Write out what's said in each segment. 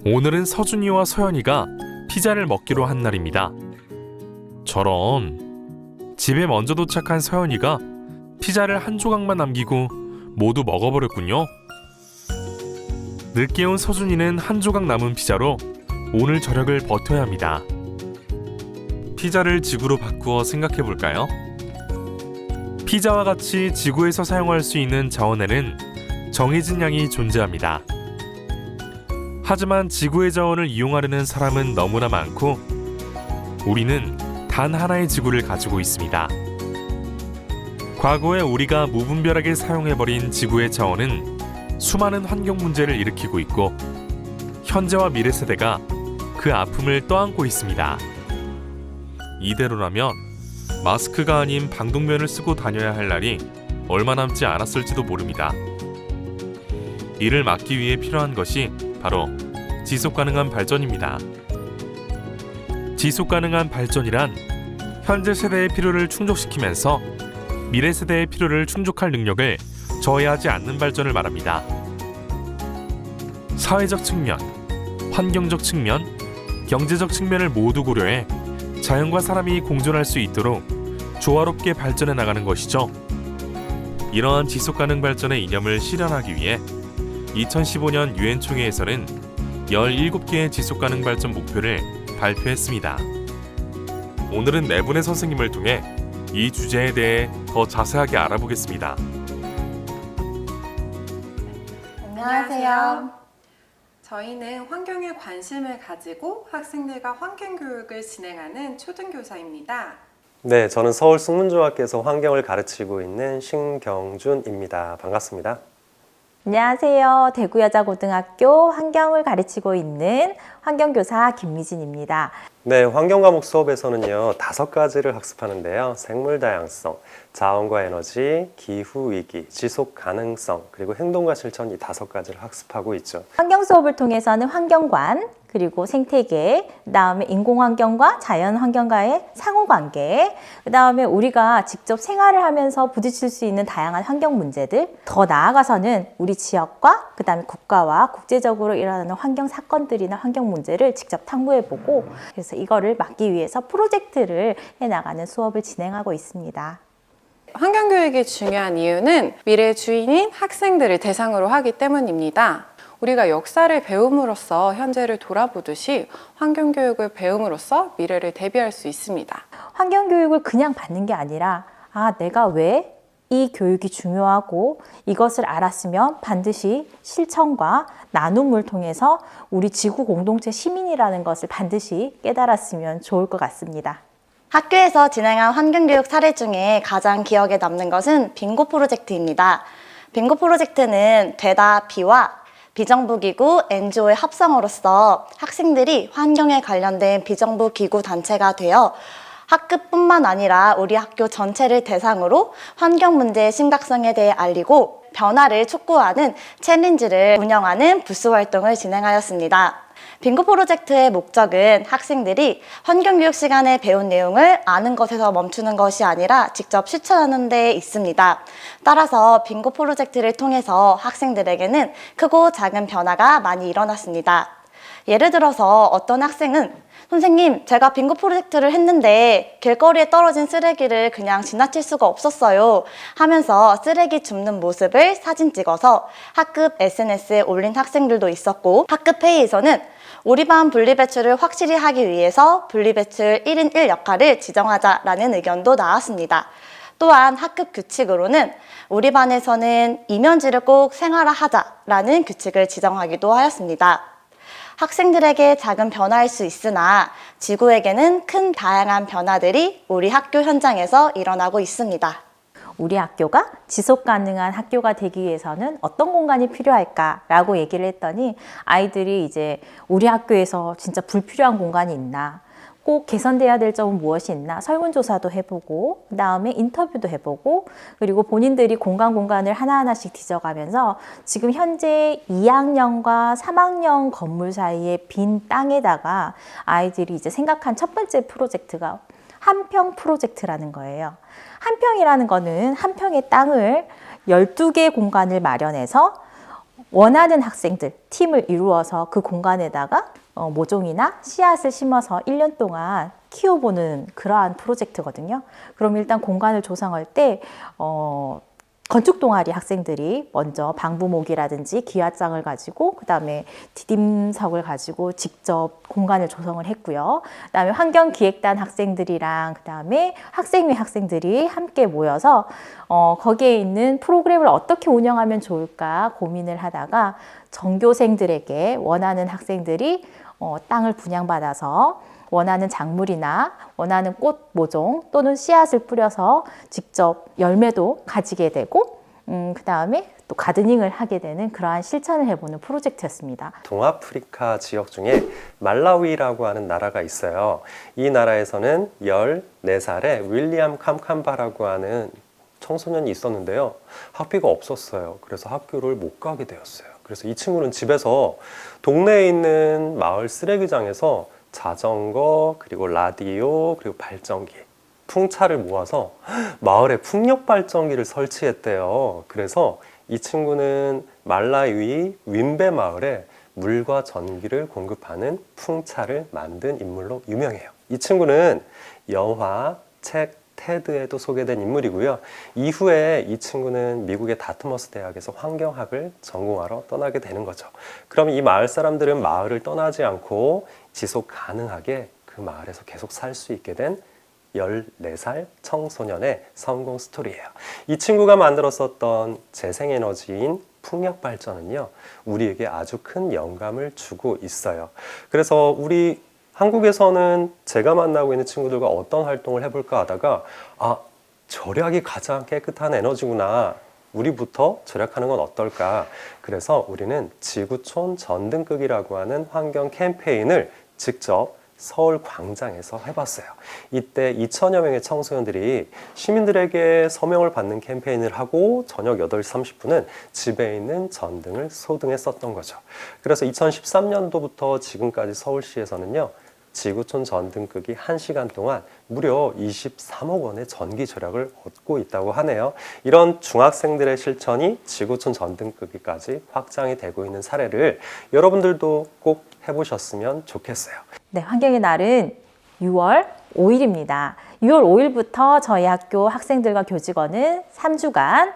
오늘은 서준이와 서연이가 피자를 먹기로 한 날입니다. 저런, 집에 먼저 도착한 서연이가 피자를 한 조각만 남기고 모두 먹어버렸군요. 늦게 온 서준이는 한 조각 남은 피자로 오늘 저녁을 버텨야 합니다. 피자를 지구로 바꾸어 생각해볼까요? 피자와 같이 지구에서 사용할 수 있는 자원에는 정해진 양이 존재합니다. 하지만 지구의 자원을 이용하려는 사람은 너무나 많고 우리는 단 하나의 지구를 가지고 있습니다. 과거에 우리가 무분별하게 사용해버린 지구의 자원은 수많은 환경 문제를 일으키고 있고 현재와 미래 세대가 그 아픔을 떠안고 있습니다. 이대로라면 마스크가 아닌 방독면을 쓰고 다녀야 할 날이 얼마 남지 않았을지도 모릅니다. 이를 막기 위해 필요한 것이 바로 지속가능한 발전입니다. 지속가능한 발전이란 현재 세대의 필요를 충족시키면서 미래 세대의 필요를 충족할 능력을 저해하지 않는 발전을 말합니다. 사회적 측면, 환경적 측면, 경제적 측면을 모두 고려해 자연과 사람이 공존할 수 있도록 조화롭게 발전해 나가는 것이죠. 이러한 지속가능 발전의 이념을 실현하기 위해 2015년 유엔 총회에서는 17개의 지속가능 발전 목표를 발표했습니다. 오늘은 네 분의 선생님을 통해 이 주제에 대해 더 자세하게 알아보겠습니다. 안녕하세요. 저희는 환경에 관심을 가지고 학생들과 환경교육을 진행하는 초등교사입니다. 네, 저는 서울 숙문중학교에서 환경을 가르치고 있는 신경준입니다. 반갑습니다. 안녕하세요. 대구여자고등학교 환경을 가르치고 있는 환경교사 김미진입니다. 네, 환경과목 수업에서는요 5가지를 학습하는데요. 생물 다양성, 자원과 에너지, 기후위기, 지속가능성, 그리고 행동과 실천 이 5가지를 학습하고 있죠. 환경 수업을 통해서는 환경관, 그리고 생태계, 그 다음에 인공환경과 자연환경과의 상호관계, 그 다음에 우리가 직접 생활을 하면서 부딪힐 수 있는 다양한 환경 문제들, 더 나아가서는 우리 지역과 그 다음에 국가와 국제적으로 일어나는 환경 사건들이나 환경 문제를 직접 탐구해보고, 그래서 이거를 막기 위해서 프로젝트를 해나가는 수업을 진행하고 있습니다. 환경교육이 중요한 이유는 미래의 주인인 학생들을 대상으로 하기 때문입니다. 우리가 역사를 배움으로써 현재를 돌아보듯이 환경교육을 배움으로써 미래를 대비할 수 있습니다. 환경교육을 그냥 받는 게 아니라 내가 왜 이 교육이 중요하고 이것을 알았으면 반드시 실천과 나눔을 통해서 우리 지구 공동체 시민이라는 것을 반드시 깨달았으면 좋을 것 같습니다. 학교에서 진행한 환경교육 사례 중에 가장 기억에 남는 것은 빙고 프로젝트입니다. 빙고 프로젝트는 되다비와 비정부기구 NGO의 합성으로서 학생들이 환경에 관련된 비정부기구 단체가 되어 학급뿐만 아니라 우리 학교 전체를 대상으로 환경 문제의 심각성에 대해 알리고 변화를 촉구하는 챌린지를 운영하는 부스 활동을 진행하였습니다. 빙고 프로젝트의 목적은 학생들이 환경교육 시간에 배운 내용을 아는 것에서 멈추는 것이 아니라 직접 실천하는 데 있습니다. 따라서 빙고 프로젝트를 통해서 학생들에게는 크고 작은 변화가 많이 일어났습니다. 예를 들어서 어떤 학생은 선생님, 제가 빙고 프로젝트를 했는데 길거리에 떨어진 쓰레기를 그냥 지나칠 수가 없었어요 하면서 쓰레기 줍는 모습을 사진 찍어서 학급 SNS에 올린 학생들도 있었고, 학급 회의에서는 우리 반 분리배출을 확실히 하기 위해서 분리배출 1인 1 역할을 지정하자라는 의견도 나왔습니다. 또한 학급 규칙으로는 우리 반에서는 이면지를 꼭 생활화하자라는 규칙을 지정하기도 하였습니다. 학생들에게 작은 변화일 수 있으나 지구에게는 큰 다양한 변화들이 우리 학교 현장에서 일어나고 있습니다. 우리 학교가 지속 가능한 학교가 되기 위해서는 어떤 공간이 필요할까라고 얘기를 했더니 아이들이 이제 우리 학교에서 진짜 불필요한 공간이 있나, 꼭 개선돼야 될 점은 무엇이 있나 설문조사도 해보고, 그 다음에 인터뷰도 해보고, 그리고 본인들이 공간을 하나하나씩 뒤져가면서 지금 현재 2학년과 3학년 건물 사이의 빈 땅에다가 아이들이 이제 생각한 첫 번째 프로젝트가 한평 프로젝트라는 거예요. 한평이라는 거는 한 평의 땅을 12개 공간을 마련해서 원하는 학생들, 팀을 이루어서 그 공간에다가 모종이나 씨앗을 심어서 1년 동안 키워보는 그러한 프로젝트거든요. 그럼 일단 공간을 조성할 때 건축 동아리 학생들이 먼저 방부목이라든지 기와장을 가지고 그다음에 디딤석을 가지고 직접 공간을 조성을 했고요. 그다음에 환경기획단 학생들이랑 그다음에 학생회 학생들이 함께 모여서 거기에 있는 프로그램을 어떻게 운영하면 좋을까 고민을 하다가 전교생들에게 원하는 학생들이 땅을 분양받아서 원하는 작물이나 원하는 꽃 모종 또는 씨앗을 뿌려서 직접 열매도 가지게 되고 그 다음에 또 가드닝을 하게 되는 그러한 실천을 해보는 프로젝트였습니다. 동아프리카 지역 중에 말라위라고 하는 나라가 있어요. 이 나라에서는 14살의 윌리엄 캄캄바라고 하는 청소년이 있었는데요. 학비가 없었어요. 그래서 학교를 못 가게 되었어요. 그래서 이 친구는 집에서 동네에 있는 마을 쓰레기장에서 자전거, 그리고 라디오, 그리고 발전기, 풍차를 모아서 마을에 풍력 발전기를 설치했대요. 그래서 이 친구는 말라위 윈베 마을에 물과 전기를 공급하는 풍차를 만든 인물로 유명해요. 이 친구는 영화, 책, 테드에도 소개된 인물이고요. 이후에 이 친구는 미국의 다트머스 대학에서 환경학을 전공하러 떠나게 되는 거죠. 그럼 이 마을 사람들은 마을을 떠나지 않고 지속 가능하게 그 마을에서 계속 살 수 있게 된 14살 청소년의 성공 스토리예요. 이 친구가 만들었었던 재생에너지인 풍력 발전은요, 우리에게 아주 큰 영감을 주고 있어요. 그래서 우리 한국에서는 제가 만나고 있는 친구들과 어떤 활동을 해볼까 하다가 절약이 가장 깨끗한 에너지구나. 우리부터 절약하는 건 어떨까? 그래서 우리는 지구촌 전등극이라고 하는 환경 캠페인을 직접 서울 광장에서 해봤어요. 이때 2천여 명의 청소년들이 시민들에게 서명을 받는 캠페인을 하고 저녁 8시 30분은 집에 있는 전등을 소등에 썼던 거죠. 그래서 2013년도부터 지금까지 서울시에서는요, 지구촌 전등극이 1시간 동안 무려 23억 원의 전기 절약을 얻고 있다고 하네요. 이런 중학생들의 실천이 지구촌 전등극기까지 확장이 되고 있는 사례를 여러분들도 꼭 해보셨으면 좋겠어요. 네, 환경의 날은 6월 5일입니다. 6월 5일부터 저희 학교 학생들과 교직원은 3주간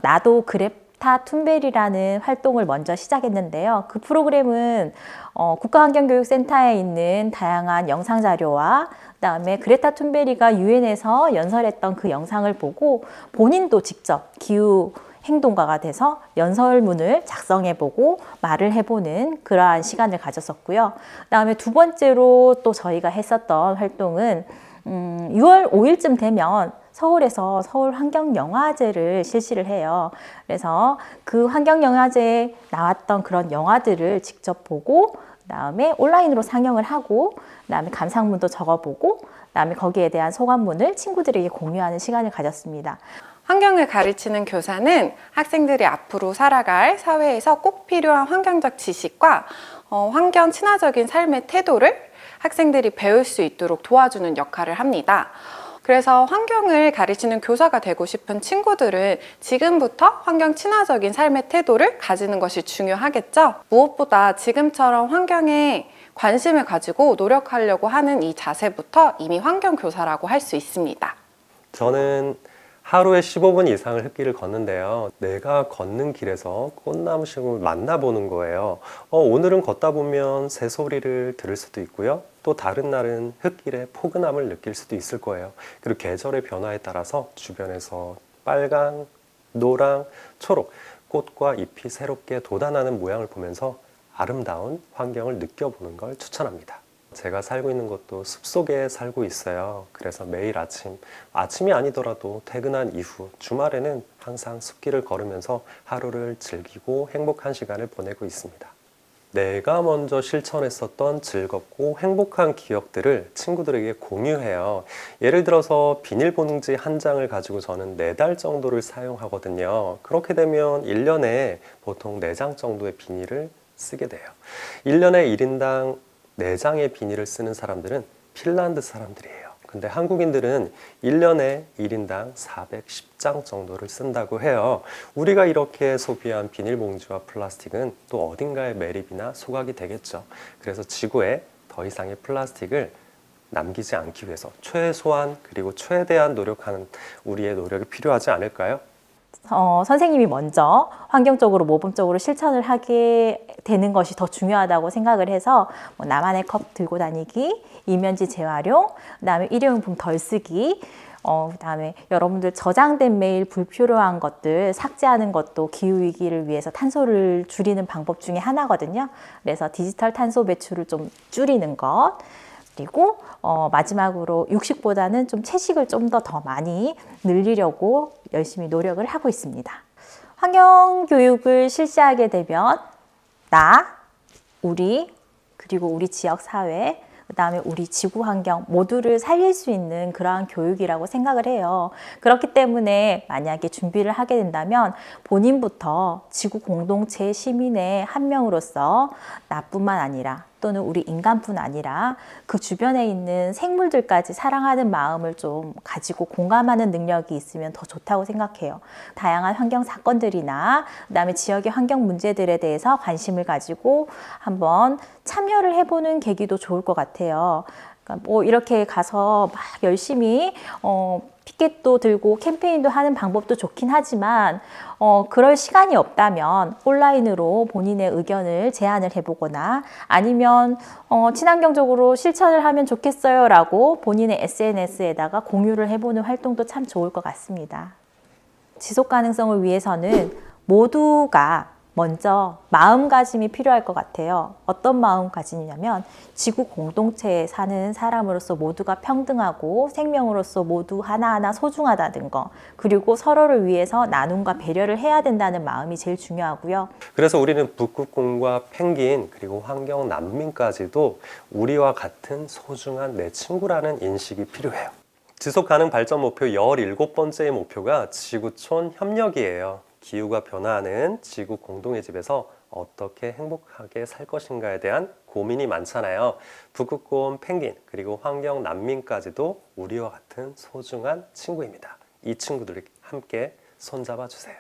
나도 그레타 툰베리라는 활동을 먼저 시작했는데요. 그 프로그램은 국가환경교육센터에 있는 다양한 영상 자료와 그다음에 그레타 툰베리가 유엔에서 연설했던 그 영상을 보고 본인도 직접 기후 행동가가 돼서 연설문을 작성해보고 말을 해보는 그러한 시간을 가졌었고요. 그다음에 두 번째로 또 저희가 했었던 활동은 6월 5일쯤 되면 서울에서 서울 환경영화제를 실시를 해요. 그래서 그 환경영화제에 나왔던 그런 영화들을 직접 보고 그다음에 온라인으로 상영을 하고 그다음에 감상문도 적어보고 그다음에 거기에 대한 소감문을 친구들에게 공유하는 시간을 가졌습니다. 환경을 가르치는 교사는 학생들이 앞으로 살아갈 사회에서 꼭 필요한 환경적 지식과 환경 친화적인 삶의 태도를 학생들이 배울 수 있도록 도와주는 역할을 합니다. 그래서 환경을 가르치는 교사가 되고 싶은 친구들은 지금부터 환경 친화적인 삶의 태도를 가지는 것이 중요하겠죠. 무엇보다 지금처럼 환경에 관심을 가지고 노력하려고 하는 이 자세부터 이미 환경교사라고 할 수 있습니다. 저는 하루에 15분 이상을 흙길을 걷는데요. 내가 걷는 길에서 꽃나무 식물을 만나보는 거예요. 오늘은 걷다 보면 새소리를 들을 수도 있고요. 또 다른 날은 흙길의 포근함을 느낄 수도 있을 거예요. 그리고 계절의 변화에 따라서 주변에서 빨강, 노랑, 초록 꽃과 잎이 새롭게 돋아나는 모양을 보면서 아름다운 환경을 느껴보는 걸 추천합니다. 제가 살고 있는 곳도 숲속에 살고 있어요. 그래서 매일 아침이 아니더라도 퇴근한 이후 주말에는 항상 숲길을 걸으면서 하루를 즐기고 행복한 시간을 보내고 있습니다. 내가 먼저 실천했었던 즐겁고 행복한 기억들을 친구들에게 공유해요. 예를 들어서 비닐봉지 한 장을 가지고 저는 4달 정도를 사용하거든요. 그렇게 되면 1년에 보통 4장 정도의 비닐을 쓰게 돼요. 1년에 1인당 4장의 비닐을 쓰는 사람들은 핀란드 사람들이에요. 근데 한국인들은 1년에 1인당 410장 정도를 쓴다고 해요. 우리가 이렇게 소비한 비닐봉지와 플라스틱은 또 어딘가에 매립이나 소각이 되겠죠. 그래서 지구에 더 이상의 플라스틱을 남기지 않기 위해서 최소한 그리고 최대한 노력하는 우리의 노력이 필요하지 않을까요? 선생님이 먼저 환경적으로 모범적으로 실천을 하게 되는 것이 더 중요하다고 생각을 해서 뭐 나만의 컵 들고 다니기, 이면지 재활용, 그다음에 일회용품 덜 쓰기, 그다음에 여러분들 저장된 메일 불필요한 것들 삭제하는 것도 기후위기를 위해서 탄소를 줄이는 방법 중에 하나거든요. 그래서 디지털 탄소 배출을 좀 줄이는 것, 그리고 마지막으로 육식보다는 좀 채식을 좀 더 많이 늘리려고 열심히 노력을 하고 있습니다. 환경교육을 실시하게 되면 나, 우리, 그리고 우리 지역 사회, 그 다음에 우리 지구 환경 모두를 살릴 수 있는 그러한 교육이라고 생각을 해요. 그렇기 때문에 만약에 준비를 하게 된다면 본인부터 지구 공동체 시민의 한 명으로서 나뿐만 아니라 또는 우리 인간뿐 아니라 그 주변에 있는 생물들까지 사랑하는 마음을 좀 가지고 공감하는 능력이 있으면 더 좋다고 생각해요. 다양한 환경 사건들이나 그다음에 지역의 환경 문제들에 대해서 관심을 가지고 한번 참여를 해보는 계기도 좋을 것 같아요. 그러니까 뭐 이렇게 가서 막 열심히 피켓도 들고 캠페인도 하는 방법도 좋긴 하지만 그럴 시간이 없다면 온라인으로 본인의 의견을 제안을 해보거나 아니면 친환경적으로 실천을 하면 좋겠어요 라고 본인의 SNS에다가 공유를 해보는 활동도 참 좋을 것 같습니다. 지속 가능성을 위해서는 모두가 먼저 마음가짐이 필요할 것 같아요. 어떤 마음가짐이냐면 지구 공동체에 사는 사람으로서 모두가 평등하고 생명으로서 모두 하나하나 소중하다는 거, 그리고 서로를 위해서 나눔과 배려를 해야 된다는 마음이 제일 중요하고요. 그래서 우리는 북극곰과 펭귄 그리고 환경 난민까지도 우리와 같은 소중한 내 친구라는 인식이 필요해요. 지속 가능 발전 목표 17번째의 목표가 지구촌 협력이에요. 기후가 변화하는 지구 공동의 집에서 어떻게 행복하게 살 것인가에 대한 고민이 많잖아요. 북극곰, 펭귄, 그리고 환경 난민까지도 우리와 같은 소중한 친구입니다. 이 친구들이 함께 손잡아 주세요.